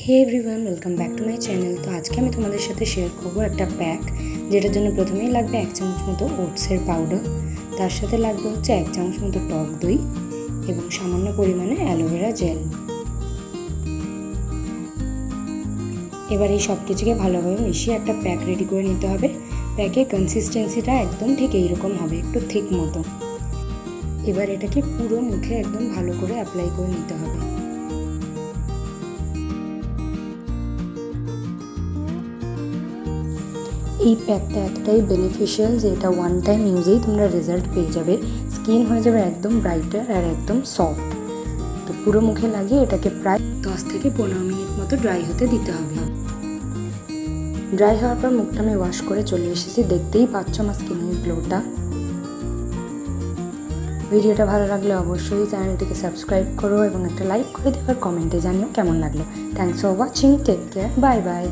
Hey everyone welcome back to my channel. तो आज के तुम्हारे साथे शेयर करब एक पैक जेटार जन्य प्रथमेई लागबे 1 चामच मतो ओट्सের पाउडार, तार साथे लागबे होच्छे 1 चामच मतो टक दई एबं सामान्य परिमाणे অ্যালোভেরা জেল। এবার এই সবকিছুকে ভালোভাবে মিশিয়ে একটা প্যাক রেডি করে নিতে হবে। প্যাকের কনসিস্টেন্সিটা একদম ঠিক এইরকম হবে, একটু থিক মতো। এবার এটাকে পুরো মুখে একদম ভালো করে অ্যাপ্লাই করে নিতে হবে। এই প্যাকটা এতটাই বেনিফিশিয়াল যে এটা ওয়ান টাইম ইউজেই তোমরা রেজাল্ট পেয়ে যাবে। স্কিন হয়ে যাবে একদম ব্রাইটার আর একদম সফট। তো পুরো মুখে লাগিয়ে এটাকে প্রায় 10 থেকে 15 মিনিট মতো ড্রাই হতে দিতে হবে। ড্রাই হওয়ার পর মুখটা আমি ওয়াশ করে চলে এসেছি। দেখতেই পাচ্ছ আমার স্কিনের গ্লোটা। ভিডিওটা ভালো লাগলে অবশ্যই চ্যানেলটিকে সাবস্ক্রাইব করো এবং একটা লাইক করে দিও আর কমেন্টে জানিও কেমন লাগলো। Thanks for watching, take care, bye by.